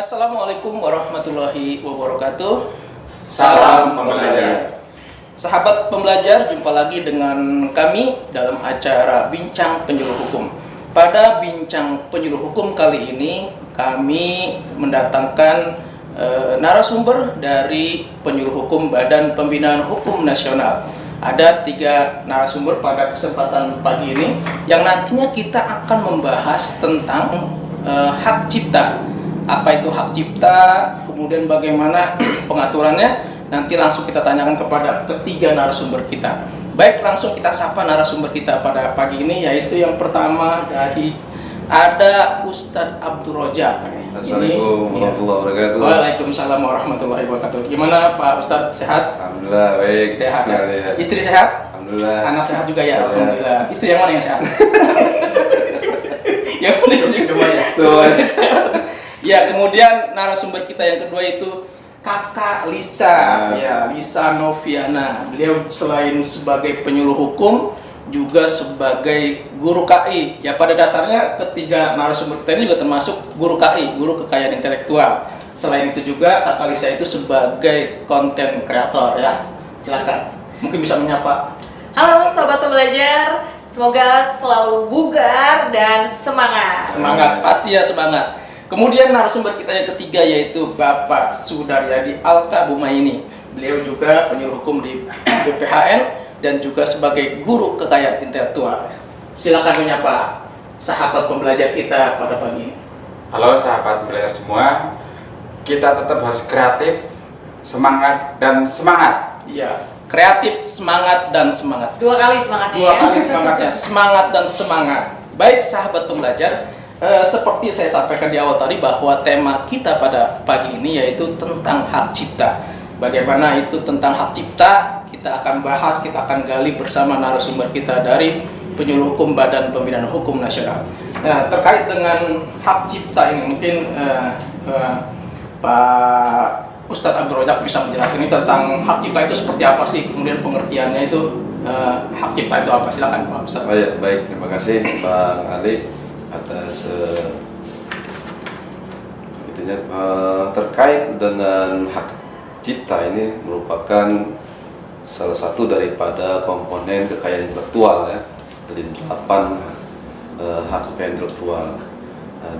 Assalamualaikum warahmatullahi wabarakatuh. Salam pembelajar. Sahabat pembelajar, jumpa lagi dengan kami dalam acara Bincang Penyuluh Hukum. Pada Bincang Penyuluh Hukum kali ini kami mendatangkan narasumber dari Penyuluh Hukum Badan Pembinaan Hukum Nasional. Ada 3 narasumber pada kesempatan pagi ini yang nantinya kita akan membahas tentang hak cipta. Apa itu hak cipta, kemudian bagaimana pengaturannya, nanti langsung kita tanyakan kepada ketiga narasumber kita. Baik, langsung kita sapa narasumber kita pada pagi ini, yaitu yang pertama dari ada Ustadz Abdul Rojak. Assalamualaikum warahmatullahi wabarakatuh. Waalaikumsalam warahmatullahi wabarakatuh. Gimana Pak Ustadz, sehat? Alhamdulillah baik. Sehat ya? Ya. Istri sehat? Alhamdulillah. Anak sehat juga ya? Ya. Alhamdulillah. Istri yang mana yang sehat? Yang mana Semuanya. Ya, kemudian narasumber kita yang kedua itu Kakak Lisa, ya Lisa Noviana. Beliau selain sebagai penyuluh hukum juga sebagai guru KI. Ya, pada dasarnya ketiga narasumber kita ini juga termasuk guru KI, guru kekayaan intelektual. Selain itu juga Kakak Lisa itu sebagai konten kreator ya. Silakan. Mungkin bisa menyapa. Halo sobat pembelajar, semoga selalu bugar dan semangat. Semangat, pasti ya semangat. Kemudian narasumber kita yang ketiga yaitu Bapak Sudaryadi Alka Bumaini. Beliau juga penyuluh hukum di BPHN dan juga sebagai guru kekayaan intelektual. Silakan menyapa sahabat pembelajar kita pada pagi ini. Halo sahabat pembelajar semua. Kita tetap harus kreatif, semangat dan semangat. Iya, kreatif, semangat dan semangat. 2 kali semangatnya. 2 kali semangatnya, semangat dan semangat. Baik sahabat pembelajar, seperti saya sampaikan di awal tadi bahwa tema kita pada pagi ini yaitu tentang hak cipta. Bagaimana itu tentang hak cipta, kita akan bahas, kita akan gali bersama narasumber kita dari Penyuluh Hukum Badan Pembinaan Hukum Nasional. Nah, terkait dengan hak cipta ini mungkin Pak Ustadz Abdul Rojak bisa menjelaskan ini tentang hak cipta itu seperti apa sih, kemudian pengertiannya itu hak cipta itu apa? Silakan Pak Ustadz. Baik, terima kasih Bang Ali atas terkait dengan hak cipta ini merupakan salah satu daripada komponen kekayaan intelektual ya, dari 8 hak kekayaan intelektual.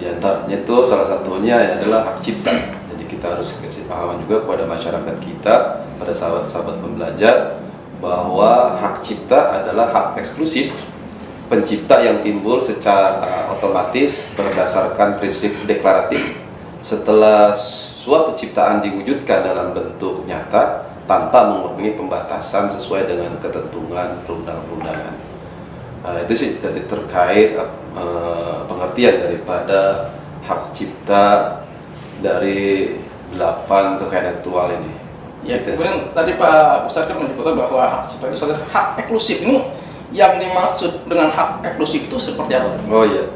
Di antaranya itu salah satunya adalah hak cipta. Jadi kita harus kasih pahaman juga kepada masyarakat kita, pada sahabat-sahabat pembelajar, bahwa hak cipta adalah hak eksklusif pencipta yang timbul secara otomatis berdasarkan prinsip deklaratif setelah suatu ciptaan diwujudkan dalam bentuk nyata tanpa mengurangi pembatasan sesuai dengan ketentuan perundang-undangan. Itu sih jadi terkait pengertian daripada hak cipta dari 8 kekayaan intelektual ini. Ya, kemudian tadi Pak Ustadz kan menyebutkan bahwa hak cipta itu adalah hak eksklusif. Ini yang dimaksud dengan hak eksklusif itu seperti apa? Oh iya,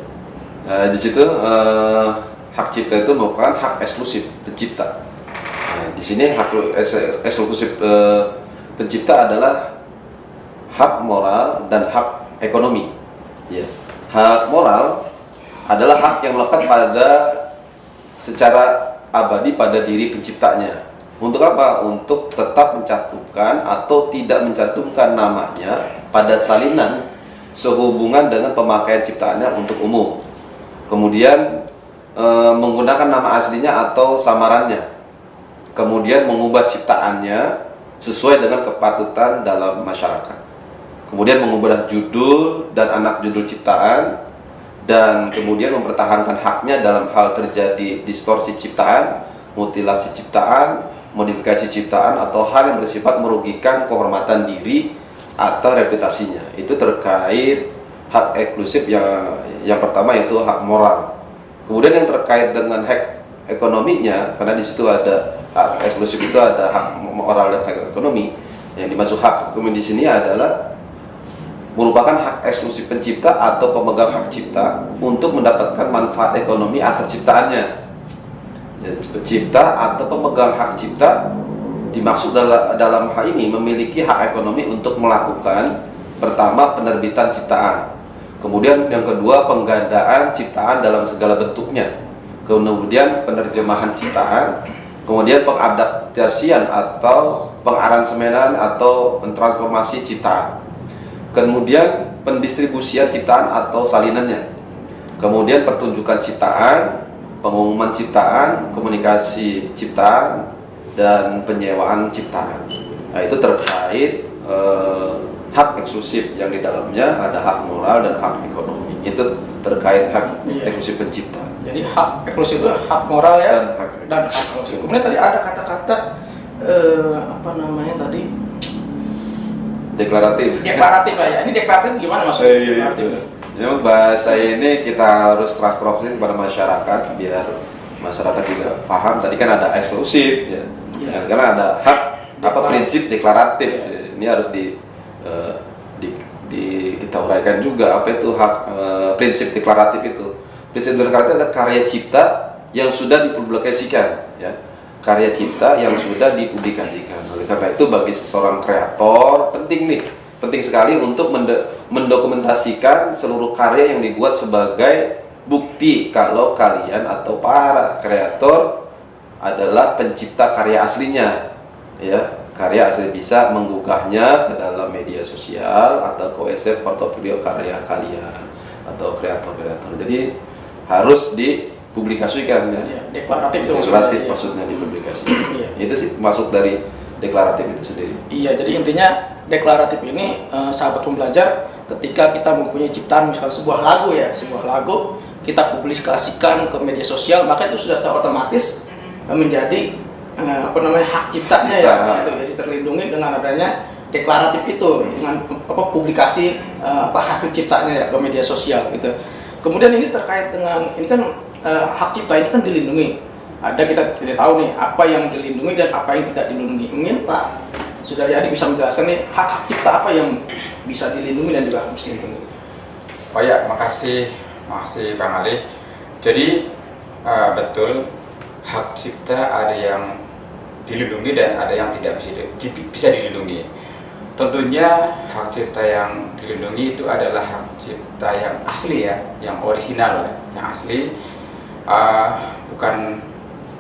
di situ hak cipta itu merupakan hak eksklusif pencipta. Di sini hak eksklusif pencipta adalah hak moral dan hak ekonomi. Ya. Hak moral adalah hak yang melekat pada secara abadi pada diri penciptanya. Untuk apa? Untuk tetap mencantumkan atau tidak mencantumkan namanya pada salinan sehubungan dengan pemakaian ciptaannya untuk umum. Kemudian menggunakan nama aslinya atau samarannya. Kemudian mengubah ciptaannya sesuai dengan kepatutan dalam masyarakat. Kemudian mengubah judul dan anak judul ciptaan, dan kemudian mempertahankan haknya dalam hal terjadi distorsi ciptaan, mutilasi ciptaan, modifikasi ciptaan, atau hal yang bersifat merugikan kehormatan diri atau reputasinya. Itu terkait hak eksklusif yang pertama, yaitu hak moral. Kemudian yang terkait dengan hak ekonominya, karena di situ ada hak eksklusif, itu ada hak moral dan hak ekonomi. Yang dimaksud hak ekonomi di sini adalah merupakan hak eksklusif pencipta atau pemegang hak cipta untuk mendapatkan manfaat ekonomi atas ciptaannya. Pencipta atau pemegang hak cipta dimaksud dalam hal ini memiliki hak ekonomi untuk melakukan pertama penerbitan ciptaan, kemudian yang kedua penggandaan ciptaan dalam segala bentuknya, kemudian penerjemahan ciptaan, kemudian pengadaptasian atau pengaransemenan atau pentransformasi ciptaan, kemudian pendistribusian ciptaan atau salinannya, kemudian pertunjukan ciptaan, pengumuman ciptaan, komunikasi ciptaan, dan penyewaan ciptaan. Nah, itu terkait hak eksklusif yang di dalamnya ada hak moral dan hak ekonomi. Itu terkait hak eksklusif pencipta. Jadi hak eksklusif itu hak moral ya dan hak eksklusif. Kemudian tadi ada kata-kata apa namanya tadi? Deklaratif. Deklaratif lah ya. Ini deklaratif gimana maksudnya? Deklaratif. Ya, bahasa ini kita harus transkripsi kepada masyarakat biar masyarakat juga paham. Tadi kan ada eksklusif ya. Karena ada hak apa prinsip deklaratif. Ini harus kita uraikan juga apa itu hak prinsip deklaratif itu. Prinsip deklaratif adalah karya cipta yang sudah dipublikasikan ya. Karya cipta yang sudah dipublikasikan. Oleh karena itu bagi seseorang kreator penting sekali untuk mendokumentasikan seluruh karya yang dibuat sebagai bukti kalau kalian atau para kreator adalah pencipta karya aslinya ya. Karya asli bisa menggugahnya ke dalam media sosial atau ke website portofolio karya kalian atau kreator-kreator. Jadi harus dipublikasikan ya. Deklaratif itu maksudnya dipublikasikan. Itu sih masuk dari deklaratif itu sendiri. Iya, jadi intinya deklaratif ini sahabat pembelajar, ketika kita mempunyai ciptaan misalkan sebuah lagu kita publikasikan ke media sosial, maka itu sudah secara otomatis menjadi hak ciptanya ya, gitu. Jadi terlindungi dengan adanya deklaratif itu dengan publikasi hasil ciptanya ya ke media sosial gitu. Kemudian ini terkait dengan ini kan hak cipta ini kan dilindungi. Ada kita tidak tahu nih apa yang dilindungi dan apa yang tidak dilindungi. Mungkin Pak Sudaryadi bisa menjelaskan nih hak cipta apa yang bisa dilindungi dan juga harus dilindungi. Oh ya, makasih Bang Ali. Jadi betul, hak cipta ada yang dilindungi dan ada yang tidak bisa dilindungi. Tentunya hak cipta yang dilindungi itu adalah hak cipta yang asli ya, yang orisinal ya, yang asli, bukan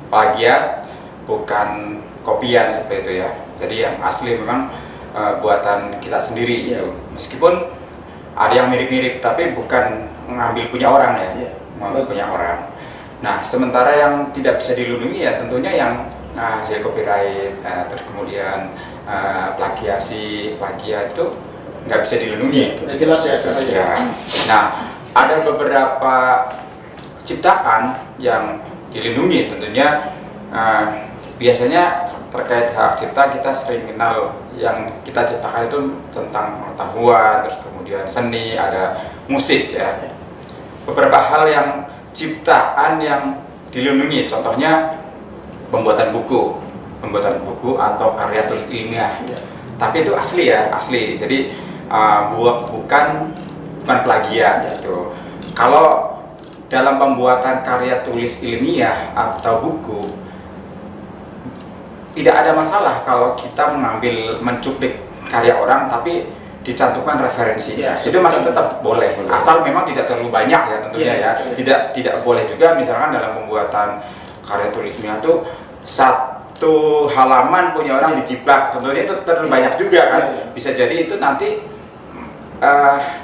plagiat, bukan kopian seperti itu ya. Jadi yang asli memang buatan kita sendiri gitu. Meskipun ada yang mirip-mirip tapi bukan mengambil punya orang ya, mengambil punya orang. Nah, sementara yang tidak bisa dilindungi ya tentunya yang hasil copyright, terus kemudian plagiat itu nggak bisa dilindungi. Jelas ya. Nah, ada beberapa ciptaan yang dilindungi tentunya. Biasanya terkait hak cipta kita sering kenal yang kita ciptakan itu tentang pengetahuan, terus kemudian seni, ada musik ya. Beberapa hal yang ciptaan yang dilindungi, contohnya pembuatan buku atau karya tulis ilmiah. Tapi itu asli ya, asli. Jadi bukan plagiat gitu. Kalau dalam pembuatan karya tulis ilmiah atau buku tidak ada masalah kalau kita mencuplik karya orang tapi dicantumkan referensinya. Itu masih tetap boleh. Asal memang tidak terlalu banyak ya tentunya ya. Tidak boleh juga misalkan dalam pembuatan karya tulis ilmiah itu satu halaman punya orang diciplak. Tentunya itu terlalu banyak juga kan. Bisa jadi itu nanti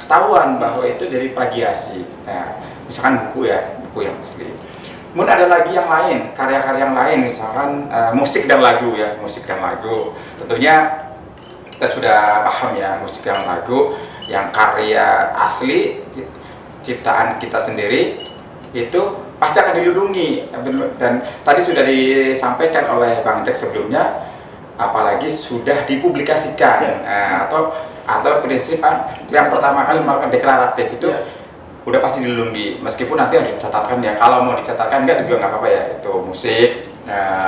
ketahuan bahwa itu jadi plagiasi. Nah, misalkan buku yang asli. Kemudian ada lagi yang lain, karya-karya yang lain, misalkan musik dan lagu ya, musik dan lagu. Tentunya kita sudah paham ya, musik dan lagu yang karya asli, ciptaan kita sendiri itu pasti akan dilindungi. Dan tadi sudah disampaikan oleh Bang Jack sebelumnya, apalagi sudah dipublikasikan atau prinsip yang pertama kali melakukan deklaratif itu. Udah pasti dilindungi, meskipun nanti harus dicatatkan ya. Kalau mau dicatatkan enggak juga nggak apa-apa ya. Itu musik,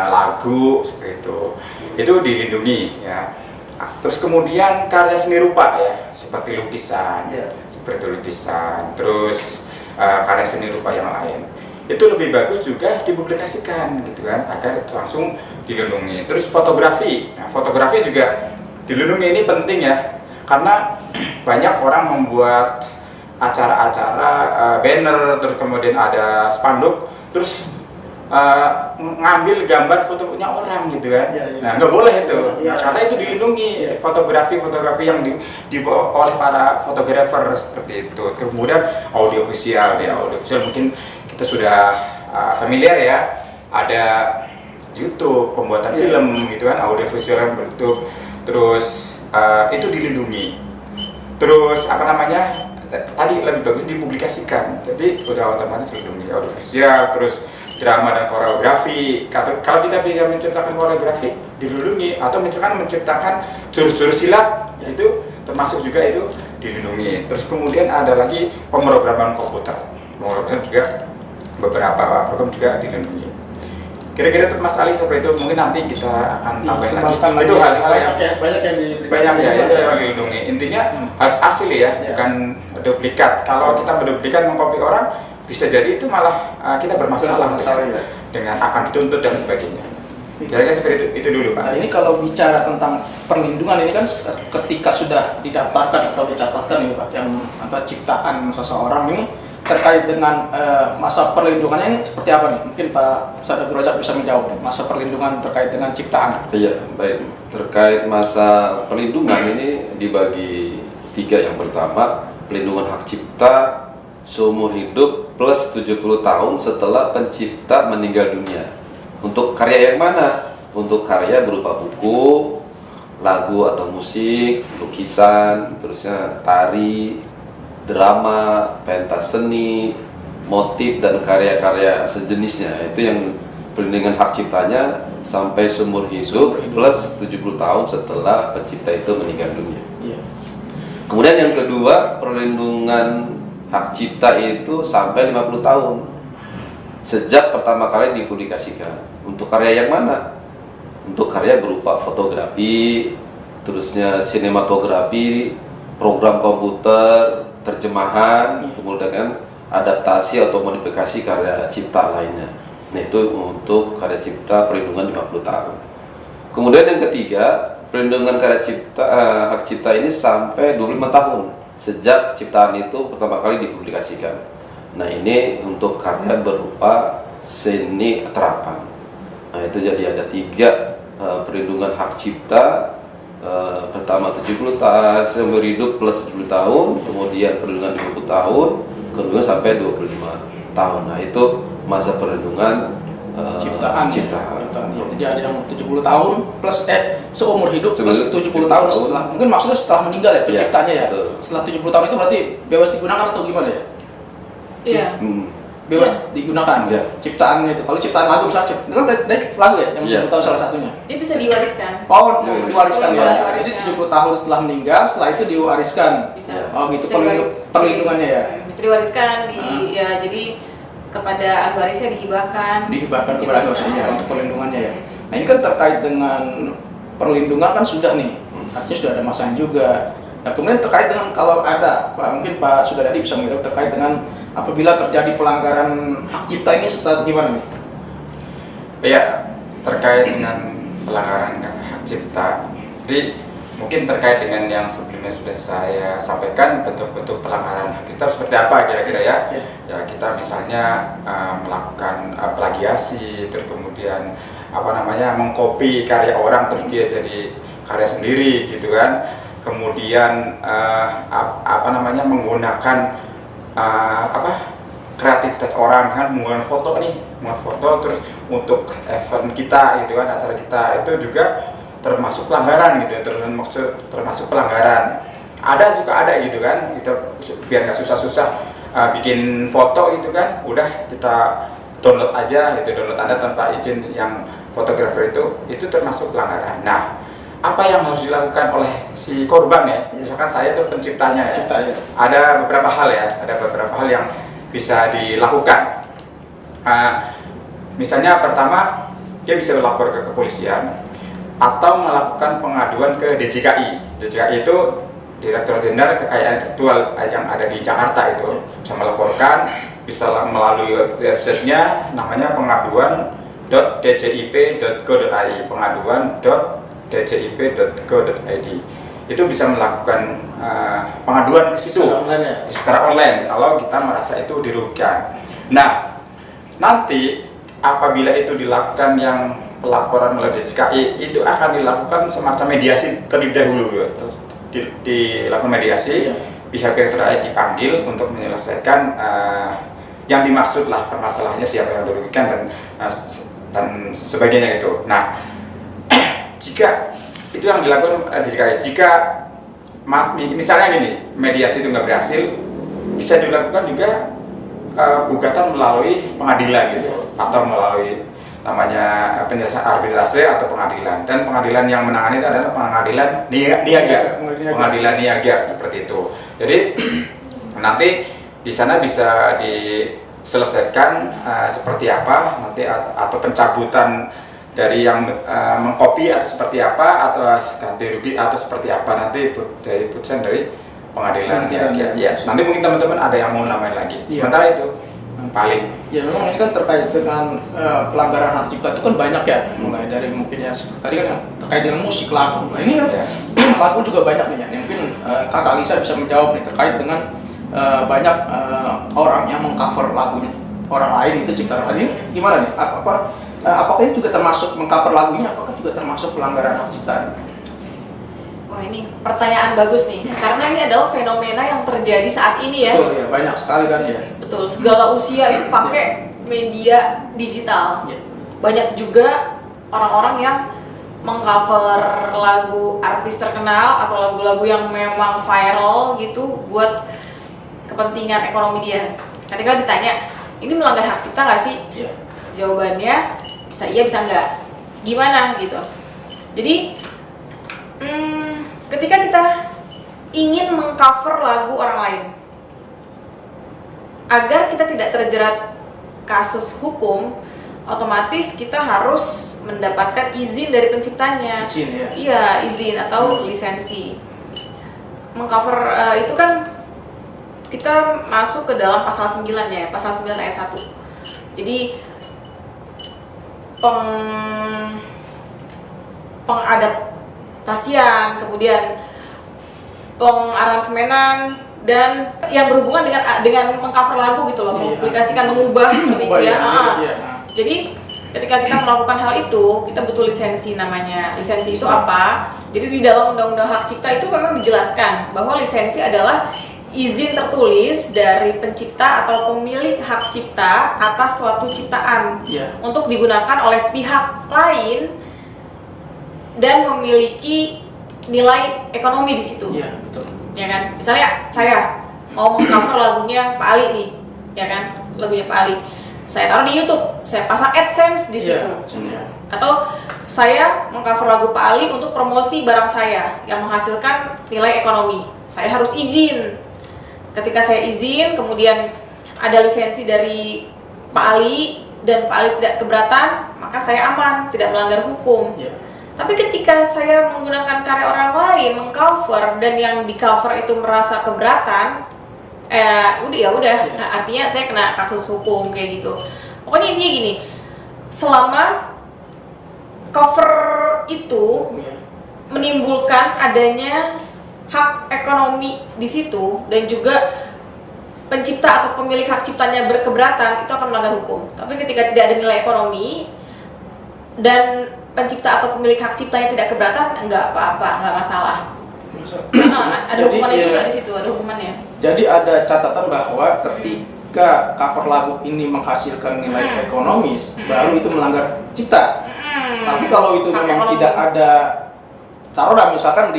lagu seperti itu dilindungi ya. Terus kemudian karya seni rupa ya, seperti lukisan, terus karya seni rupa yang lain. Itu lebih bagus juga dipublikasikan gitu kan, agar itu langsung dilindungi. Terus fotografi, fotografi juga dilindungi, ini penting ya, karena banyak orang membuat acara-acara banner, terus kemudian ada spanduk, terus ngambil gambar fotonya orang gitu kan. Ya, ya. Nah, nggak boleh itu. Ya, ya. Nah, karena itu dilindungi Ya. fotografi yang dibawa oleh para fotografer seperti itu. Kemudian audiovisual ya, audiovisual mungkin kita sudah familiar ya. Ada YouTube, pembuatan film gitu kan, audiovisual YouTube. Terus itu dilindungi. Terus apa namanya? Tadi lebih bagus dipublikasikan. Jadi udah otomatis dilindungi audiovisual, terus drama dan koreografi. Kalau kita bisa menciptakan koreografi dilindungi, atau misalkan menciptakan jurus-jurus silat itu termasuk juga itu dilindungi. Terus kemudian ada lagi pemrograman komputer. Pemrograman juga beberapa program juga dilindungi. Kira-kira Mas Ali seperti itu, mungkin nanti kita akan tambahin lagi. Itu hal-hal yang banyak ya itu yang dilindungi. Intinya harus asli ya, bukan duplikat. Kalau kita berduplikat mengcopy orang, bisa jadi itu malah kita bermasalah dengan akan dituntut dan sebagainya. Kira-kira seperti itu dulu Pak. Nah, ini kalau bicara tentang perlindungan ini kan ketika sudah didaftarkan atau dicatatkan ini Pak, yang ciptaan seseorang ini terkait dengan masa perlindungannya ini seperti apa nih? Mungkin Pak Ustadz Abdul Razak bisa menjawab masa perlindungan terkait dengan ciptaan. Iya, baik. Terkait masa perlindungan ini dibagi 3. Yang pertama, pelindungan hak cipta seumur hidup plus 70 tahun setelah pencipta meninggal dunia. Untuk karya yang mana? Untuk karya berupa buku, lagu atau musik, lukisan, terusnya tari, drama, pentas seni, motif dan karya-karya sejenisnya. Itu yang perlindungan hak ciptanya sampai seumur hidup plus 70 tahun setelah pencipta itu meninggal dunia. Iya. Kemudian yang kedua, perlindungan hak cipta itu sampai 50 tahun sejak pertama kali dipublikasikan. Untuk karya yang mana? Untuk karya berupa fotografi, terusnya sinematografi, program komputer, terjemahan, kemudian adaptasi atau modifikasi karya cipta lainnya. Nah, itu untuk karya cipta perlindungan 50 tahun. Kemudian yang ketiga, perlindungan karya cipta hak cipta ini sampai 25 tahun sejak ciptaan itu pertama kali dipublikasikan. Nah, ini untuk karya berupa seni terapan. Nah, itu jadi ada 3 perlindungan hak cipta. Pertama 70 tahun seumur hidup plus 70 tahun, kemudian perlindungan 50 tahun, kemudian sampai 25 tahun. Nah, itu masa perlindungan Ciptaan. ciptaan. Jadi ada yang 70 tahun plus seumur hidup plus 70 tahun tahun. setelah, mungkin maksudnya setelah meninggal ya penciptanya ya. Betul. Setelah 70 tahun itu berarti bebas digunakan atau gimana ya? Iya. Bebas digunakan Iya. ciptaannya itu. Kalau ciptaan lagu misalnya itu kan dari lagu ya yang Iya. 70 tahun salah satunya. Dia bisa diwariskan. Oh, Iya, diwariskan ya. diwariskan. Jadi 70 tahun setelah meninggal, setelah itu diwariskan. Bisa. Oh, gitu Bisa perlindungannya ya. Bisa diwariskan ya, jadi kepada ahli warisnya dihibahkan Dihibahkan kepada dosennya untuk perlindungannya ya. Nah, ini kan terkait dengan perlindungan kan sudah nih, artinya sudah ada masanya juga. Nah, kemudian terkait dengan kalau ada, mungkin Pak Sudadadi bisa menjawab terkait dengan apabila terjadi pelanggaran hak cipta ini setelah gimana nih? Ya, terkait dengan pelanggaran hak cipta. Jadi mungkin terkait dengan yang sebelumnya sudah saya sampaikan, bentuk-bentuk pelanggaran hak cipta seperti apa kira-kira ya? Ya, kita misalnya melakukan plagiasi, terus kemudian mengcopy karya orang terus dia jadi karya sendiri gitu kan. Kemudian menggunakan kreativitas orang kan, menggunakan foto terus untuk event kita gitu kan, acara kita itu juga termasuk pelanggaran gitu, termasuk pelanggaran. Suka ada gitu kan, kita biar nggak susah-susah bikin foto gitu kan, udah kita download aja gitu, download Anda tanpa izin yang fotografer itu termasuk pelanggaran. Nah, apa yang harus dilakukan oleh si korban ya? Misalkan saya itu penciptanya ya. Ada beberapa hal yang bisa dilakukan. Misalnya pertama, dia bisa melapor ke kepolisian atau melakukan pengaduan ke DJKI. DJKI itu Direktur Jenderal Kekayaan Intelektual yang ada di Jakarta itu. Bisa melaporkan, bisa melalui websitenya namanya pengaduan.djip.go.id, pengaduan.djip.go.id. Itu bisa melakukan pengaduan ke situ secara online kalau kita merasa itu dirugikan. Nah, nanti apabila itu dilakukan yang pelaporan melalui DJKI, itu akan dilakukan semacam mediasi terlebih dahulu ya. Terus dilakukan mediasi, pihak-pihak terkait dipanggil untuk menyelesaikan yang dimaksud lah, permasalahannya siapa yang dirugikan dan sebagainya itu. Nah, jika itu yang dilakukan DJKI, jika misalnya gini, mediasi itu nggak berhasil, bisa dilakukan juga gugatan melalui pengadilan gitu, atau melalui namanya penyelesaian arbitrase atau pengadilan, dan pengadilan yang menangani itu adalah pengadilan niaga, pengadilan niaga seperti itu. Jadi nanti di sana bisa diselesaikan seperti apa nanti, atau pencabutan dari yang mengcopy atau seperti apa, atau ganti rugi atau seperti apa, nanti dari putusan dari pengadilan niaga. Ya, nanti mungkin teman-teman ada yang mau namain lagi. Sementara itu paling ya memang ini kan terkait dengan pelanggaran hak cipta itu kan banyak ya, mulai dari mungkin ya tadi kan yang terkait dengan musik, lagu. Nah ini kan lagu juga banyak nih ya. Mungkin Kakak Lisa bisa menjawab nih terkait dengan banyak orang yang mengcover lagunya orang lain itu ciptaan. Ini gimana nih? Apakah ini juga termasuk mengcover lagunya? Apakah juga termasuk pelanggaran hak cipta? Wah, ini pertanyaan bagus nih, karena ini adalah fenomena yang terjadi saat ini ya. Betul ya, banyak sekali kan ya. Betul, segala usia itu pakai media digital. Banyak juga orang-orang yang mengcover lagu artis terkenal atau lagu-lagu yang memang viral gitu buat kepentingan ekonomi dia. Ketika ditanya, ini melanggar hak cipta nggak sih? Jawabannya bisa iya, bisa enggak. Gimana gitu. Jadi ketika kita ingin mengcover lagu orang lain, agar kita tidak terjerat kasus hukum, otomatis kita harus mendapatkan izin dari penciptanya. Izin ya? Iya, izin atau lisensi. Mengcover itu kan kita masuk ke dalam pasal 9 ya, pasal 9 ayat 1. Jadi pengadaptasian, kemudian pengaransemenan, dan yang berhubungan dengan mengcover lagu gitu loh, mengaplikasikan, mengubah seperti itu ya. Jadi ketika kita melakukan hal itu, kita butuh lisensi namanya. Lisensi itu apa? Jadi di dalam Undang-Undang Hak Cipta itu memang dijelaskan bahwa lisensi adalah izin tertulis dari pencipta atau pemilik hak cipta atas suatu ciptaan untuk digunakan oleh pihak lain dan memiliki nilai ekonomi di situ. Iya, betul. Ya kan? Misalnya saya mau mengcover lagunya Pak Ali nih, ya kan? Lagunya Pak Ali. Saya taruh di YouTube, saya pasang AdSense di situ. Atau saya mengcover lagu Pak Ali untuk promosi barang saya yang menghasilkan nilai ekonomi. Saya harus izin. Ketika saya izin, kemudian ada lisensi dari Pak Ali dan Pak Ali tidak keberatan, maka saya aman, tidak melanggar hukum. Tapi ketika saya menggunakan karya orang lain, mengcover, dan yang di cover itu merasa keberatan, udah. Nah, artinya saya kena kasus hukum kayak gitu. Pokoknya intinya gini, selama cover itu menimbulkan adanya hak ekonomi di situ dan juga pencipta atau pemilik hak ciptanya berkeberatan, itu akan melanggar hukum. Tapi ketika tidak ada nilai ekonomi dan pencipta atau pemilik hak ciptanya tidak keberatan, enggak apa-apa, enggak masalah. Ada hukumannya juga di situ, ada hukumannya. Jadi ada catatan bahwa ketika cover lagu ini menghasilkan nilai ekonomis, baru itu melanggar cipta. Tapi kalau itu memang tidak ada, taruhlah misalkan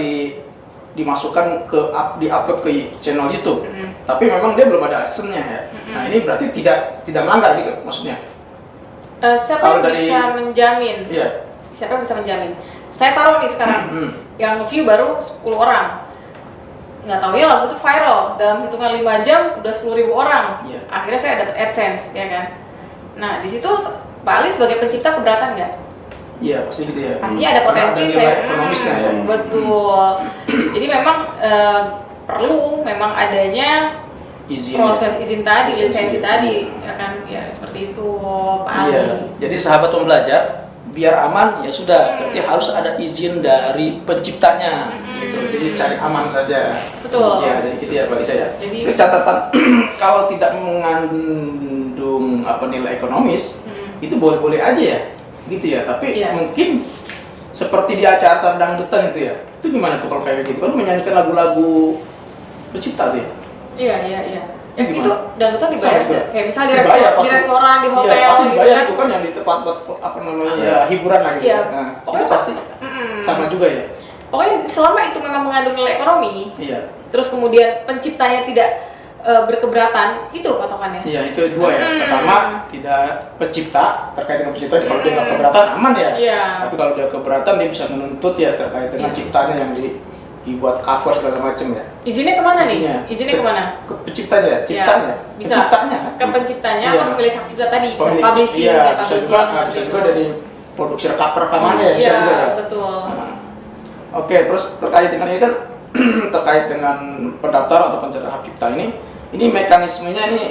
dimasukkan di-upload ke channel YouTube, tapi memang dia belum ada adsense-nya ya. Nah ini berarti tidak melanggar gitu maksudnya. Siapa yang bisa menjamin? Siapa yang bisa menjamin? Saya taruh nih sekarang, yang view baru 10 orang. Nggak tahu ya lagu itu viral, dalam hitungan 5 jam udah 10.000 orang. Akhirnya saya dapat AdSense, ya kan? Nah di situ Pak Ali sebagai pencipta keberatan nggak? Iya pasti gitu ya. Artinya ada potensi saya ekonomisnya ya. Betul. Jadi memang perlu memang adanya proses izin tadi, lisensi tadi, ya kan? Ya seperti itu Pak Ali. Jadi sahabat pembelajar, biar aman ya sudah, berarti harus ada izin dari penciptanya. Gitu. Jadi cari aman saja. Betul. Ya, jadi gitu ya bagi saya. Jadi catatan kalau tidak mengandung nilai ekonomis, itu boleh-boleh aja ya, gitu ya. Tapi Iya. mungkin seperti di acara dangdutan itu ya, itu gimana tuh kalau kayak gitu kan menyanyikan lagu-lagu pencipta tuh ya? Iya. Ya, Gimana? itu dangdutan dibayar Sama juga. nggak? Kayak misalnya di Dibayar, restoran, pasti. di hotel, Iya, pasti gitu dibayar kan. itu kan yang di tempat buat apa namanya ya, hiburan lah gitu. Iya. Nah, itu Pokoknya pasti sama juga ya. Pokoknya selama itu memang mengandung nilai ekonomi, Iya. terus kemudian penciptanya tidak berkeberatan, itu patokannya. Iya, itu dua ya. Pertama, tidak pencipta, terkait dengan pencipta, kalau dia nggak keberatan aman ya. Iya. Tapi kalau dia keberatan, dia bisa menuntut ya terkait dengan ciptanya yang dibuat cover segala macam ya. Izinnya kemana nih? Izinnya. Izinnya kemana? Ke penciptanya, ciptanya. Ya, bisa. Penciptanya. Ke penciptanya Iya. atau pemilik hak cipta tadi, bisa Pemilik- publishing, iya, ya, bisa publishing, juga, bisa juga dari produksi rekamannya ya, bisa Iya, juga ya. betul. Nah, Oke, terus terkait dengan ini kan terkait dengan pendaftaran atau pencatatan hak cipta ini mekanismenya ini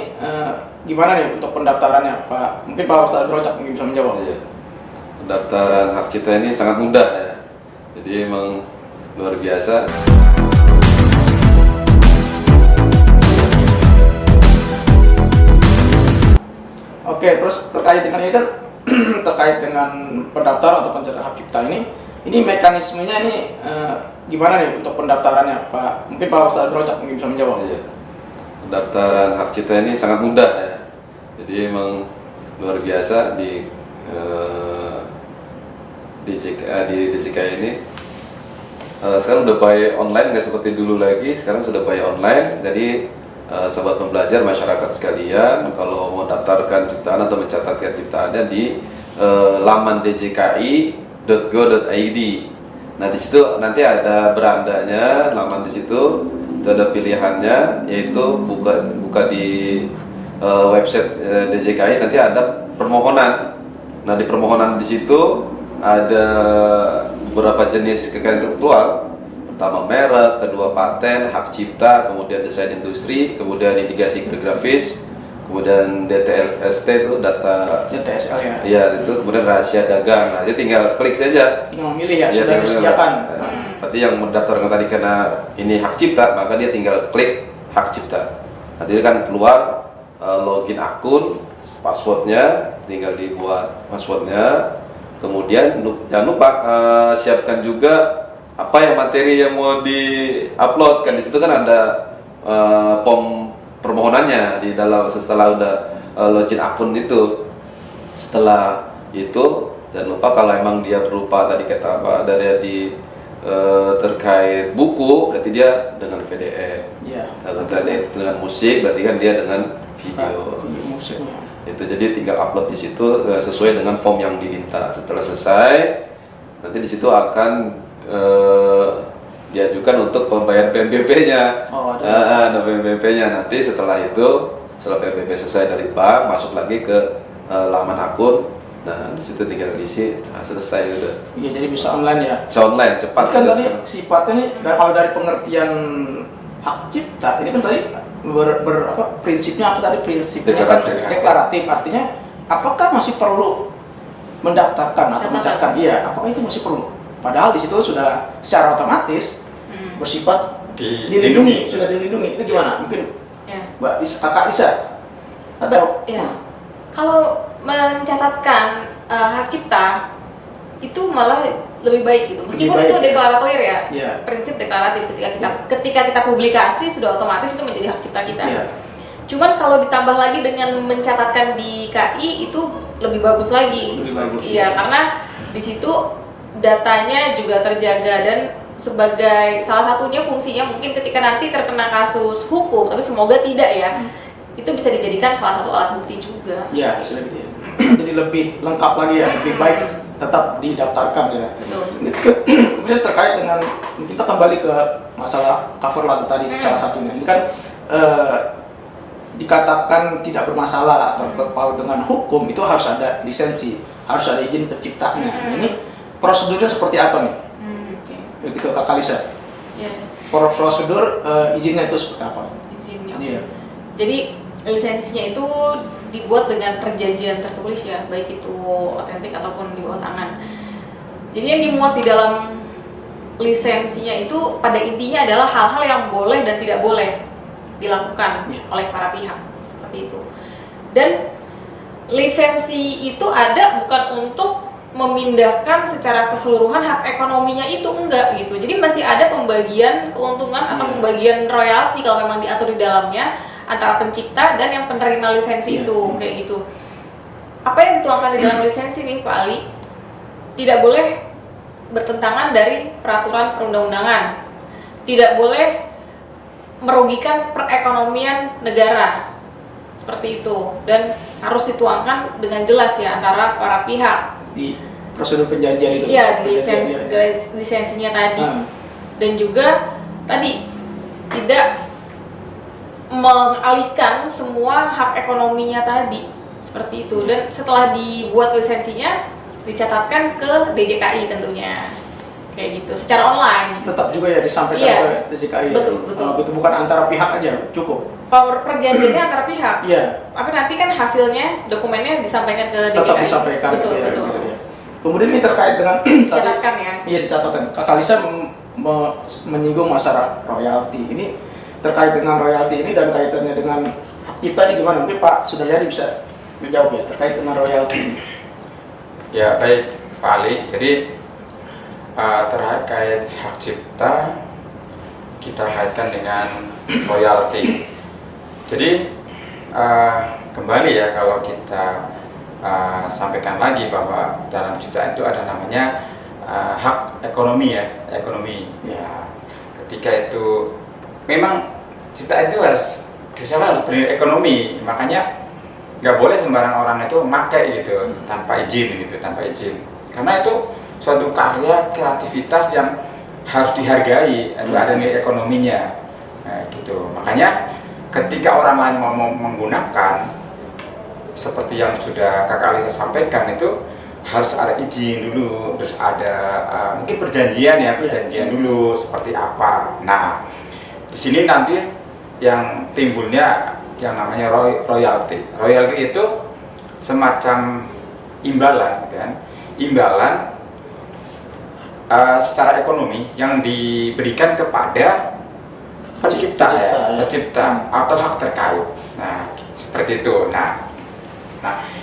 gimana nih untuk pendaftarannya Pak? Mungkin Pak Ustadz Brocak mungkin bisa menjawab. Iya. Pendaftaran hak cipta ini sangat mudah ya. Jadi emang luar biasa. Oke, terus terkait dengan ini kan terkait dengan pendaftaran atau pencatatan hak cipta ini mekanismenya ini gimana nih untuk pendaftarannya Pak? Mungkin Pak Ustadz Brocak mungkin bisa menjawab. Iya. Pendaftaran hak cipta ini sangat mudah ya. Jadi emang luar biasa di DJKI ini. Sekarang udah buy online, nggak seperti dulu lagi. Sekarang sudah buy online. Jadi sahabat pembelajar, masyarakat sekalian, kalau mau daftarkan ciptaan atau mencatatkan ciptaannya di laman djki.go.id. Nah di situ nanti ada berandanya, laman di situ itu ada pilihannya, yaitu buka di website DJKI, nanti ada permohonan. Nah di permohonan di situ ada beberapa jenis kekayaan intelektual. Pertama merek, kedua paten, hak cipta, kemudian desain industri, kemudian indikasi grafis, kemudian DTST itu data DTSL ya. ya itu, kemudian rahasia dagang. Nah, jadi tinggal klik saja. Tinggal memilih ya, Dia sudah tinggal- disediakan. Berarti yang mendaftarkan tadi karena ini hak cipta, maka dia tinggal klik hak cipta. Nanti dia kan keluar login akun, passwordnya, tinggal dibuat passwordnya. Kemudian jangan lupa siapkan juga apa yang materi yang mau di-upload. Kan di situ kan ada form permohonannya di dalam setelah udah login akun itu. Setelah itu jangan lupa kalau emang dia berupa tadi kata apa dari terkait buku, berarti dia dengan PDF. Iya. Kalau tadi dengan musik, berarti kan dia dengan video. Musiknya. Itu jadi tinggal upload di situ sesuai dengan form yang diminta. Setelah selesai, nanti di situ akan diajukan untuk pembayaran PNBP-nya. Oh, ada. Ada PNBP-nya. Nanti setelah itu, setelah PNBP selesai dari bank, masuk lagi ke laman akun. Nah, di situ tinggal isi, selesai udah. Iya, jadi bisa online ya. Bisa online, cepat. Kan udah tadi sekarang. sifatnya nih, kalau dari pengertian hak cipta, ini kan tadi prinsipnya apa tadi? Prinsipnya kan Deklaratif. deklaratif. Artinya, apakah masih perlu mendaftarkan atau Catatan. mencatatkan? Iya, apakah itu masih perlu? Padahal di situ sudah secara otomatis bersifat dilindungi, sudah dilindungi. Itu gimana? Mungkin Ya. Mbak Isa, Kakak Isa atau Ya. Kalau mencatatkan hak cipta itu malah lebih baik gitu. Meskipun baik, itu ya. deklaratoir ya. Iya. Prinsip deklaratif ketika kita publikasi sudah otomatis itu menjadi hak cipta kita. Iya. Cuman kalau ditambah lagi dengan mencatatkan di KI itu lebih bagus lagi. Lebih bagus, Iya, ya. karena di situ datanya juga terjaga dan sebagai salah satunya fungsinya mungkin ketika nanti terkena kasus hukum, tapi semoga tidak ya. Itu bisa dijadikan salah satu alat bukti juga. ya sudah gitu ya. Jadi lebih lengkap lagi ya, lebih baik tetap didaftarkan ya. Betul. Kemudian terkait dengan kita kembali ke masalah cover lagu tadi salah satunya. Ini kan dikatakan tidak bermasalah atau berpaut dengan hukum, itu harus ada lisensi, harus ada izin penciptanya. Nah, ini prosedurnya seperti apa nih? Oke. Begitu Kak Kalisa. Ya, Prosedur izinnya itu seperti apa? izinnya. Iya. Jadi lisensinya itu dibuat dengan perjanjian tertulis ya, baik itu otentik ataupun di bawah tangan. Jadi yang dimuat di dalam lisensinya itu pada intinya adalah hal-hal yang boleh dan tidak boleh dilakukan Ya. oleh para pihak seperti itu. Dan lisensi itu ada bukan untuk memindahkan secara keseluruhan hak ekonominya itu, enggak gitu. Jadi masih ada pembagian keuntungan atau pembagian royalti kalau memang diatur di dalamnya antara pencipta dan yang penerima lisensi itu, kayak gitu. Apa yang dituangkan di dalam lisensi nih Pak Ali tidak boleh bertentangan dari peraturan perundang-undangan, tidak boleh merugikan perekonomian negara, seperti itu, dan harus dituangkan dengan jelas ya antara para pihak Di prosedur perjanjian itu. iya di Perjanjian, lisensinya tadi. Dan juga tadi tidak mengalihkan semua hak ekonominya tadi, seperti itu. Dan setelah dibuat lisensinya dicatatkan ke DJKI tentunya, kayak gitu, secara online. Tetap juga ya disampaikan Iya. ke DJKI. Betul, ya? betul. Itu bukan antara pihak aja, cukup. Perjanjiannya antar pihak. Iya. Tapi nanti kan hasilnya, dokumennya disampaikan ke DJKI. Tetap disampaikan. Betul, ya, betul. gitu ya. Kemudian ini terkait dengan Dicatatkan ya. Iya, dicatatkan. Kakak Lisa menyinggung masalah royalti. Ini terkait dengan royalti ini dan kaitannya dengan hak cipta ini gimana? Mungkin Pak Sudaryadi bisa menjawab ya terkait dengan royalti ini. Ya baik Pak Ali, jadi terkait hak cipta kita kaitkan dengan royalti. Jadi kembali ya, kalau kita sampaikan lagi bahwa dalam ciptaan itu ada namanya hak ekonomi ya, ekonomi. Ya, ketika itu memang ciptaan itu harus bernilai ekonomi, makanya nggak boleh sembarang orang itu memakai gitu tanpa izin gitu, tanpa izin. Karena itu suatu karya kreativitas yang harus dihargai, ada nilai ekonominya, gitu. Makanya ketika orang lain mau menggunakan seperti yang sudah Kakak Alisa sampaikan, itu harus ada izin dulu, terus ada mungkin perjanjian ya, perjanjian dulu seperti apa. Nah, di sini nanti yang timbulnya yang namanya royalti. Royalti itu semacam imbalan, gitu kan? Imbalan secara ekonomi yang diberikan kepada pencipta atau hak terkait. Nah, seperti itu. Nah,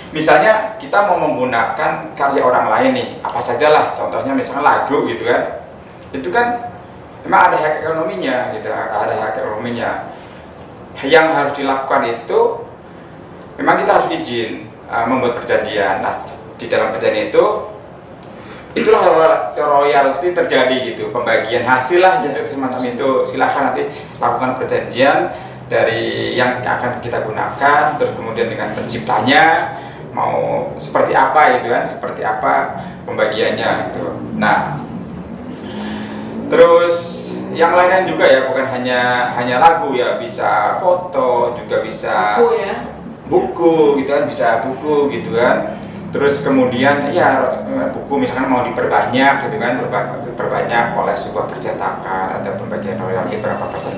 misalnya kita mau menggunakan karya orang lain nih, apa sajalah, contohnya misalnya lagu gitu kan, itu kan memang ada hak ekonominya gitu, ada hak ekonominya. Yang harus dilakukan itu memang kita harus izin, membuat perjanjian. Nah, di dalam perjanjian itu itulah royalti terjadi gitu, pembagian hasil lah gitu, semacam itu. Silahkan nanti lakukan perjanjian dari yang akan kita gunakan, terus kemudian dengan penciptanya mau seperti apa gitu kan, seperti apa pembagiannya gitu. Nah, terus yang lainnya juga ya, bukan hanya lagu ya, bisa foto juga, bisa Buku ya, buku gitu kan, bisa buku gitu kan. Terus kemudian ya buku misalkan mau diperbanyak gitu kan, diperbanyak oleh sebuah percetakan, ada pembagian royalti berapa persen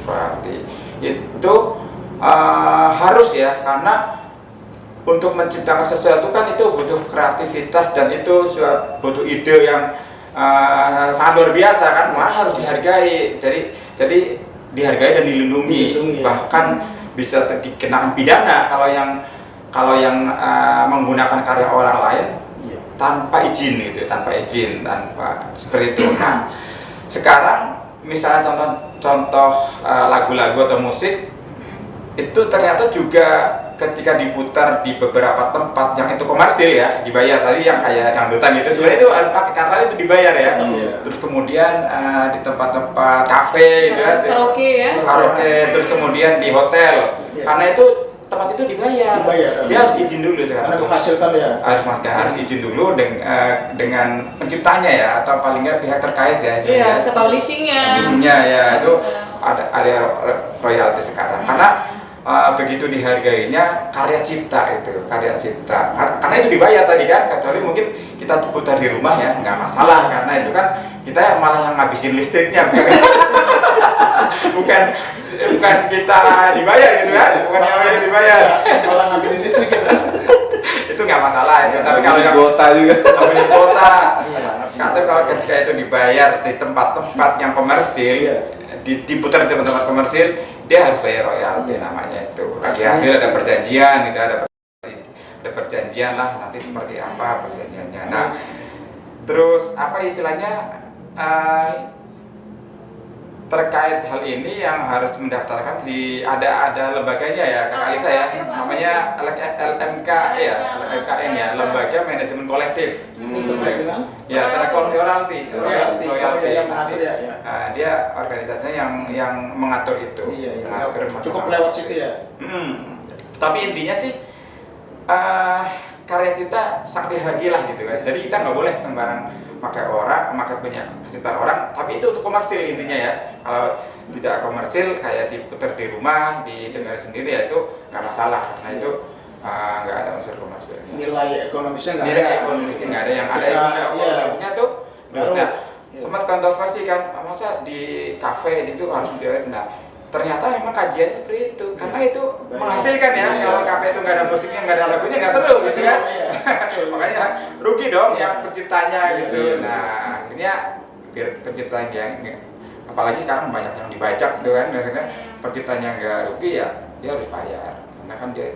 royalti itu harus ya, karena untuk menciptakan sesuatu kan itu butuh kreativitas dan itu butuh ide yang sangat luar biasa kan, malah harus dihargai. Jadi dihargai dan dilindungi, bahkan bisa dikenakan pidana kalau yang menggunakan karya orang lain tanpa izin gitu, tanpa seperti itu. Nah, sekarang misalnya contoh lagu-lagu atau musik itu ternyata juga ketika diputar di beberapa tempat yang itu komersil ya, dibayar. Tadi yang kayak dangdutan gitu sebenarnya itu harus pakai, karena itu dibayar ya. Terus kemudian di tempat-tempat kafe gitu ya, karaoke ya, terus kemudian di hotel, karena itu tempat itu dibayar. Dia harus izin dulu sekarang. Karena menghasilkan ya. Harus izin dulu dengan penciptanya ya, atau paling nggak pihak terkait ya. iya, publishingnya Ya, itu ada royalti sekarang. Karena begitu dihargainya karya cipta karena itu dibayar tadi kan, kecuali mungkin kita putar di rumah ya nggak masalah, karena itu kan kita malah yang ngabisin listriknya bukan kita dibayar gitu kan, bukan yang dibayar, Kalau ngambilin listrik gitu. itu nggak masalah itu. Tapi kalau yang kuota juga, ngambilin kuota, karena kalau ketika itu dibayar di tempat-tempat yang komersil, diputar di tempat-tempat komersil, dia harus bayar royalti namanya itu. Lagi hasil ada perjanjian, gitu, ada ada perjanjian lah nanti seperti apa perjanjiannya. Nah, terus apa istilahnya terkait hal ini yang harus mendaftarkan di ada lembaganya ya Kak Alisa ya, namanya LMK ya, LMKN ya, Lembaga Manajemen Kolektif. Ya, terkait royalty yang nanti. mengatur ya. Dia organisasinya yang mengatur itu. Iya. Mengatur Cukup lewat situ ya. Tapi intinya sih karya kita sangat dihargai lah gitu kan. Jadi kita nggak boleh sembarang pakai punya penciptaan orang, tapi itu untuk komersil intinya ya. Kalau tidak komersil kayak diputar di rumah, didengar sendiri ya itu nggak masalah karena itu nggak ada unsur komersil. Nilai ekonomisnya nggak ada. Nilai ekonomisnya nggak ada, yang ada ekonomisnya tuh. Nah, sempat kontroversi kan, masa di kafe itu harus dia. Nah, ternyata memang kajiannya seperti itu karena itu menghasilkan ya. Kalau kafe itu nggak ada musiknya, nggak ada lagunya, nggak seru gitu kan. Makanya rugi dong yang penciptanya gitu. Nah, akhirnya biar penciptanya yang apalagi sekarang banyak yang dibajak gitu kan, akhirnya penciptanya nggak rugi ya dia harus bayar karena kan dia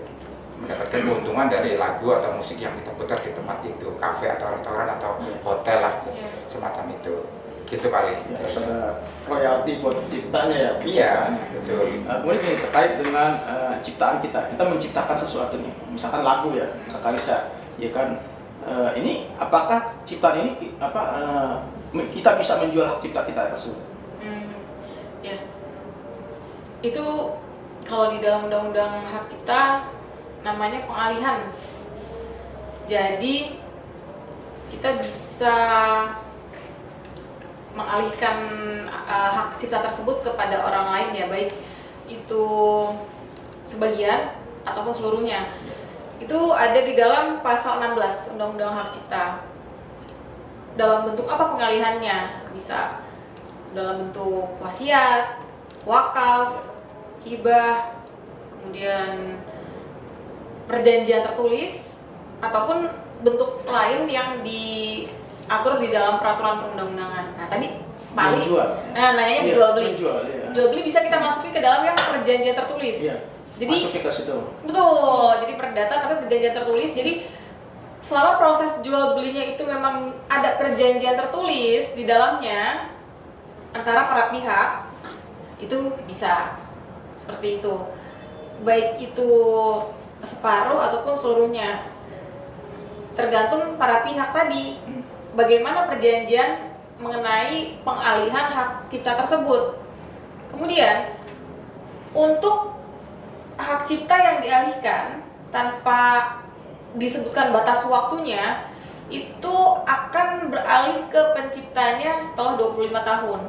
mendapatkan keuntungan dari lagu atau musik yang kita putar di tempat itu, kafe atau restoran atau hotel lah semacam itu. Gitu kali. Ya, harus ada royalti buat penciptanya ya. Iya, betul. Kemudian ini terkait dengan ciptaan kita menciptakan sesuatu nih, misalkan lagu ya, Kak Alisa, ya kan, ini apakah ciptaan ini kita bisa menjual hak cipta kita tersebut? Ya, itu kalau di dalam undang-undang hak cipta namanya pengalihan. Jadi kita bisa mengalihkan hak cipta tersebut kepada orang lain ya, baik itu sebagian ataupun seluruhnya. Itu ada di dalam pasal 16 Undang-Undang Hak Cipta. Dalam bentuk apa pengalihannya? Bisa dalam bentuk wasiat, wakaf, hibah, kemudian perjanjian tertulis, ataupun bentuk lain yang diatur di dalam peraturan perundang-undangan. Nah, tadi paling nanyanya jual beli. Jual beli bisa kita masukin ke dalam yang perjanjian tertulis. Iya. Jadi masukin ke situ. Betul. Jadi perdata tapi perjanjian tertulis. Jadi selama proses jual belinya itu memang ada perjanjian tertulis di dalamnya antara para pihak, itu bisa seperti itu. Baik itu separuh ataupun seluruhnya. Tergantung para pihak tadi. Bagaimana perjanjian mengenai pengalihan hak cipta tersebut. Kemudian untuk hak cipta yang dialihkan tanpa disebutkan batas waktunya itu akan beralih ke penciptanya setelah 25 tahun.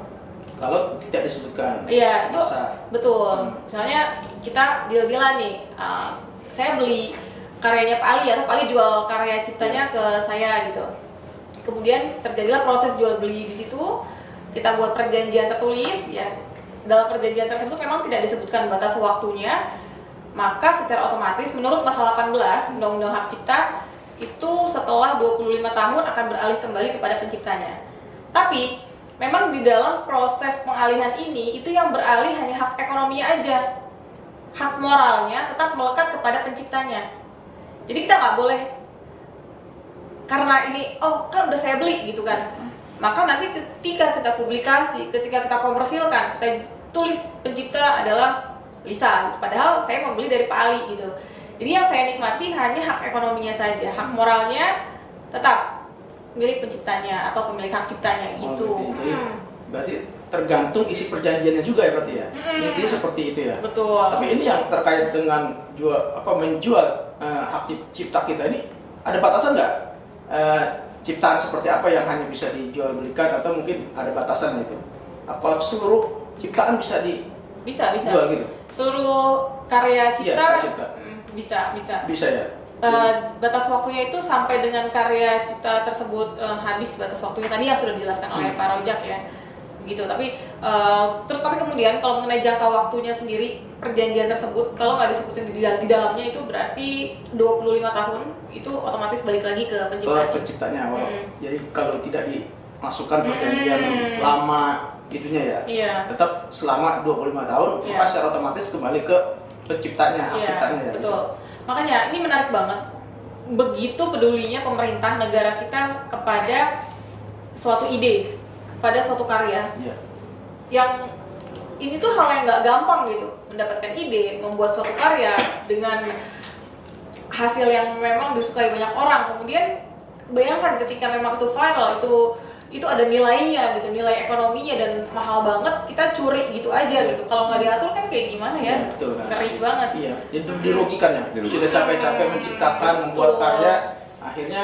Kalau tidak disebutkan. Iya, itu masa. betul. Misalnya kita deal-dealan nih, saya beli karyanya Pak Ali atau Pak Ali jual karya ciptanya ke saya gitu. Kemudian terjadilah proses jual beli di situ. Kita buat perjanjian tertulis ya. Dalam perjanjian tersebut memang tidak disebutkan batas waktunya. Maka secara otomatis menurut pasal 18 Undang-Undang Hak Cipta itu setelah 25 tahun akan beralih kembali kepada penciptanya. Tapi memang di dalam proses pengalihan ini itu yang beralih hanya hak ekonominya aja. Hak moralnya tetap melekat kepada penciptanya. Jadi kita nggak boleh karena ini kan udah saya beli gitu kan. Maka nanti ketika kita publikasi, ketika kita komersilkan, kita tulis pencipta adalah Lisa, padahal saya membeli dari Pak Ali gitu. Jadi yang saya nikmati hanya hak ekonominya saja, hak moralnya tetap milik penciptanya atau pemilik hak ciptanya gitu. Berarti tergantung isi perjanjiannya juga ya berarti ya. Intinya seperti itu ya. Betul. Tapi ini yang terkait dengan menjual hak cipta kita ini ada batasan nggak? Ciptaan seperti apa yang hanya bisa dijual belikan atau mungkin ada batasan itu? Apa seluruh ciptaan bisa jual gitu? Seluruh karya cipta, bisa. Bisa ya. Batas waktunya itu sampai dengan karya cipta tersebut habis batas waktunya tadi yang sudah dijelaskan oleh Pak Rojak ya, gitu. Tapi kemudian kalau mengenai jangka waktunya sendiri perjanjian tersebut kalau nggak disebutin di dalamnya itu berarti 25 tahun itu otomatis balik lagi ke penciptanya. Jadi kalau tidak dimasukkan perjanjian lama itunya ya, tetap selama 25 tahun maka secara otomatis kembali ke penciptanya, hak ciptanya ya. Betul. Makanya ini menarik banget begitu pedulinya pemerintah negara kita kepada suatu ide, kepada suatu karya. Iya. Yang ini tuh hal yang nggak gampang gitu, mendapatkan ide, membuat suatu karya dengan hasil yang memang disukai banyak orang. Kemudian bayangkan ketika memang itu viral, itu ada nilainya gitu, nilai ekonominya dan mahal banget, kita curi gitu aja gitu. Kalau nggak diatur kan kayak gimana ya? Iya, betul, kan? Ngeri banget. Iya, jadi dirugikan ya. Dirugikan. Sudah capek-capek menciptakan, membuat Betul. karya, akhirnya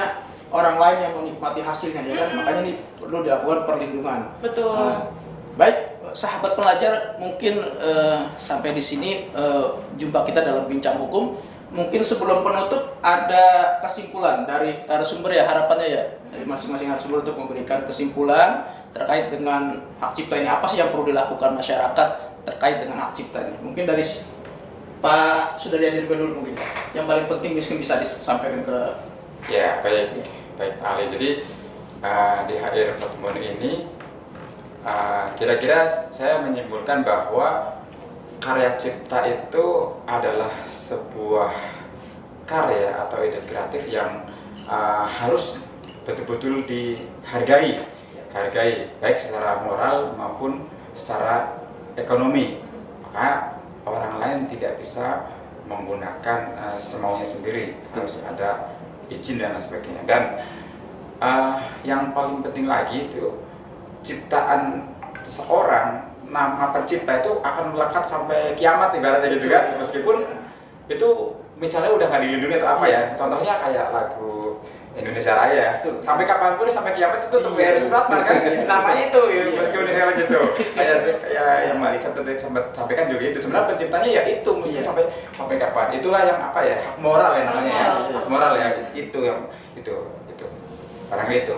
orang lain yang menikmati hasilnya ya kan. Makanya ini perlu dilakukan perlindungan. Betul. Nah, baik, sahabat pelajar, mungkin sampai di sini jumpa kita dalam bincang hukum. Mungkin sebelum penutup ada kesimpulan dari sumber ya, harapannya ya dari masing-masing narasumber untuk memberikan kesimpulan terkait dengan hak cipta ini. Apa sih yang perlu dilakukan masyarakat terkait dengan hak cipta ini? Mungkin dari Pak Sudaryadi dulu mungkin yang paling penting mungkin bisa disampaikan ke Ya, baik Pak Ali. Jadi di akhir pertemuan ini kira-kira saya menyimpulkan bahwa karya cipta itu adalah sebuah karya atau ide kreatif yang harus betul-betul dihargai, baik secara moral maupun secara ekonomi. Maka orang lain tidak bisa menggunakan semaunya sendiri, harus ada izin dan lain sebagainya. Dan yang paling penting lagi itu ciptaan seorang, nama pencipta itu akan melekat sampai kiamat ibaratnya gitu kan, meskipun itu misalnya udah nggak dilindungi atau apa ya, contohnya kayak lagu Indonesia Raya, sampai kapanpun sampai kiamat itu tetap harus Supratman kan, namanya itu ya, meskipun misalnya gitu, kayak yang Mbak Lisa tadi sampaikan juga itu, sebenarnya penciptanya ya itu, meskipun sampai kapan, itulah yang apa ya, hak moral ya namanya ya, hak moral ya, itu yang itu barangkali itu,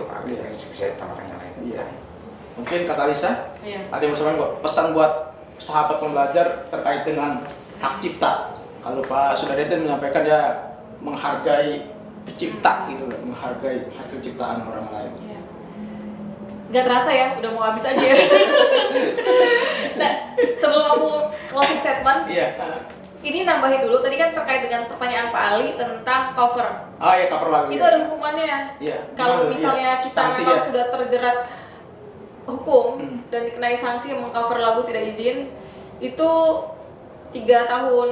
bisa ditambahkan yang lain. Iya. Mungkin kata Lisa, Iya. ada yang mau pesan buat sahabat pembelajar terkait dengan hak cipta. Kalau Pak Sudaryadi tadi menyampaikan dia menghargai pencipta gitu, menghargai hasil ciptaan orang lain. Iya. Gak terasa ya, udah mau habis aja. Nah, sebelum aku closing statement, Iya. ini nambahin dulu. Tadi kan terkait dengan pertanyaan Pak Ali tentang cover. Oh iya, cover lagu. Itu ada hukumannya. Iya. Kalau Gimana? misalnya Iya. kita Sanksi memang ya? sudah terjerat hukum dan dikenai sanksi mengcover lagu tidak izin, itu 3 tahun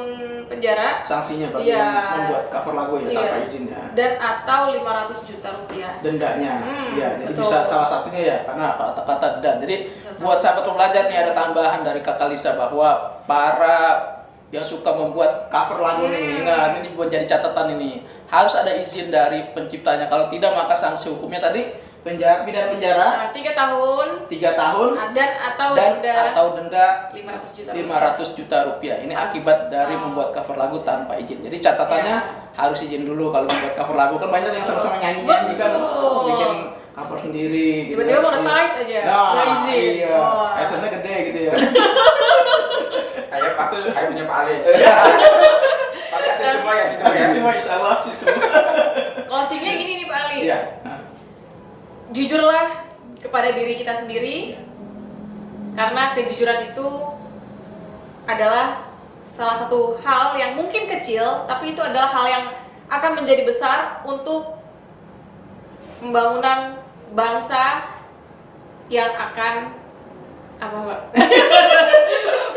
penjara. Sanksinya bagi Iya. yang membuat cover lagu ya Iya. tanpa izinnya. Dan atau 500 juta rupiah. Dendanya, ya jadi betul. bisa salah satunya ya karena kata-kata dan. Jadi Bisa buat sahabat pembelajar nih ada tambahan dari Kakak Lisa bahwa para yang suka membuat cover lagu nih, ingat ini buat jadi catatan ini harus ada izin dari penciptanya. Kalau tidak maka sanksi hukumnya tadi pidana penjara 3 tahun 3 tahun dan atau denda 500 juta. 500 juta rupiah. Ini akibat dari membuat cover lagu tanpa izin. Jadi catatannya harus izin dulu kalau membuat cover lagu. Kan banyak yang senang-senang nyanyi-nyanyi kan, Betul. bikin cover sendiri gitu. Tiba-tiba monetize aja, nggak izin. Iya. Oh. AdSense-nya gede gitu ya. Kayak punya Pak Ali. Pakai asis semua ya, Sih semua insyaallah sih semua. Closingnya gini nih Pak Ali. Iya. Jujurlah kepada diri kita sendiri, karena kejujuran itu adalah salah satu hal yang mungkin kecil, tapi itu adalah hal yang akan menjadi besar untuk pembangunan bangsa yang akan apa Mbak?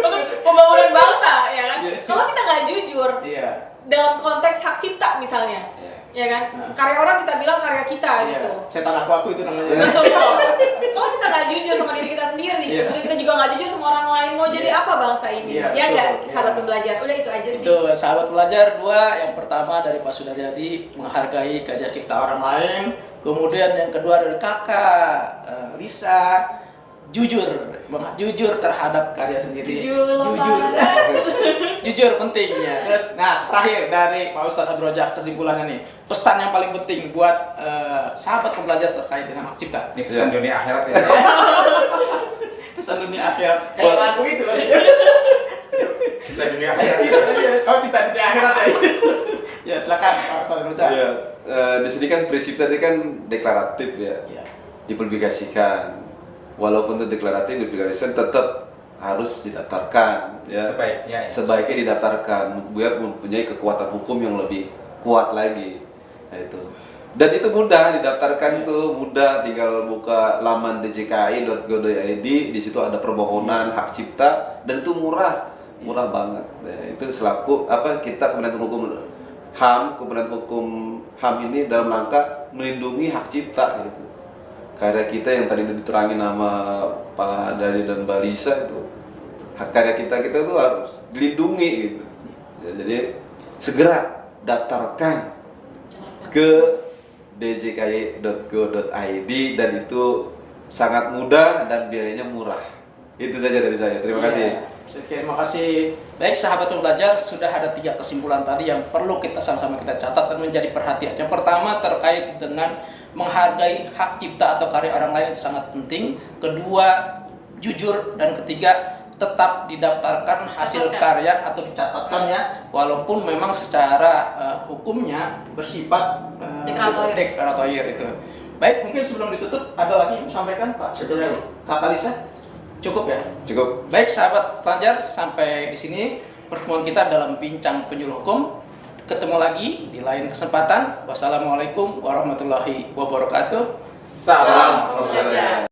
Untuk pembangunan bangsa ya kan? Iya. Kalau kita nggak jujur Iya. dalam konteks hak cipta misalnya, ya kan? Karya orang kita bilang karya kita gitu. Iya. Setan aku itu namanya. Betul. Kalau kita nggak jujur sama diri kita sendiri, Iya. udah kita juga nggak jujur sama orang lain, mau jadi apa bangsa ini? Iya, Ya nggak, betul. sahabat Iya. pembelajar. Udah itu aja sih. Itu sahabat pelajar dua, yang pertama dari Pak Sudaryadi menghargai karya cipta orang lain, kemudian yang kedua dari Kakak Lisa jujur terhadap karya sendiri. Jujur. Jujur pentingnya. Terus, nah terakhir dari Pak Ustadz Abdul Razak kesimpulannya nih, pesan yang paling penting buat sahabat pembelajar terkait dengan hak cipta. Ini pesan dunia akhirat ya. Pesan dunia akhirat. Kayak lagu itu kan. Cinta dunia akhirat. Oh cinta dunia akhirat ya. Ya silakan Pak Ustadz Abdul Razak. Ya, di sini kan prinsip tadi kan deklaratif ya, Iya. dipublikasikan. Walaupun itu deklaratif, dipublikasikan tetap harus didaftarkan. Ya. Sebaiknya ya. Sebaiknya didaftarkan biar mempunyai kekuatan hukum yang lebih kuat lagi. Nah, itu. Dan itu mudah didaftarkan tuh, mudah, tinggal buka laman djki.go.id, di situ ada permohonan hak cipta dan itu murah banget. Nah, itu selaku kita Kementerian Hukum Kementerian Hukum HAM ini dalam rangka melindungi hak cipta gitu. Karya kita yang tadi udah diterangin sama Pak Dari dan Mbak Lisa itu, hak karya kita tuh harus dilindungi gitu. Ya, jadi segera daftarkan ke djki.go.id dan itu sangat mudah dan biayanya murah. Itu saja dari saya. Terima kasih. Oke, terima kasih. Baik sahabat pembelajar, sudah ada 3 kesimpulan tadi yang perlu kita sama-sama kita catat dan menjadi perhatian. Yang pertama terkait dengan menghargai hak cipta atau karya orang lain itu sangat penting. Kedua, jujur, dan ketiga, tetap didaftarkan hasil karya atau dicatatkan ya, walaupun memang secara hukumnya bersifat deklaratoir itu. Baik, mungkin sebelum ditutup ada lagi yang sampaikan Pak Kakak Lisa? Cukup ya? Cukup. Baik sahabat pelajar, sampai di sini pertemuan kita dalam Bincang Penyuluh Hukum. Ketemu lagi di lain kesempatan. Wassalamualaikum warahmatullahi wabarakatuh. Salam pembelajar.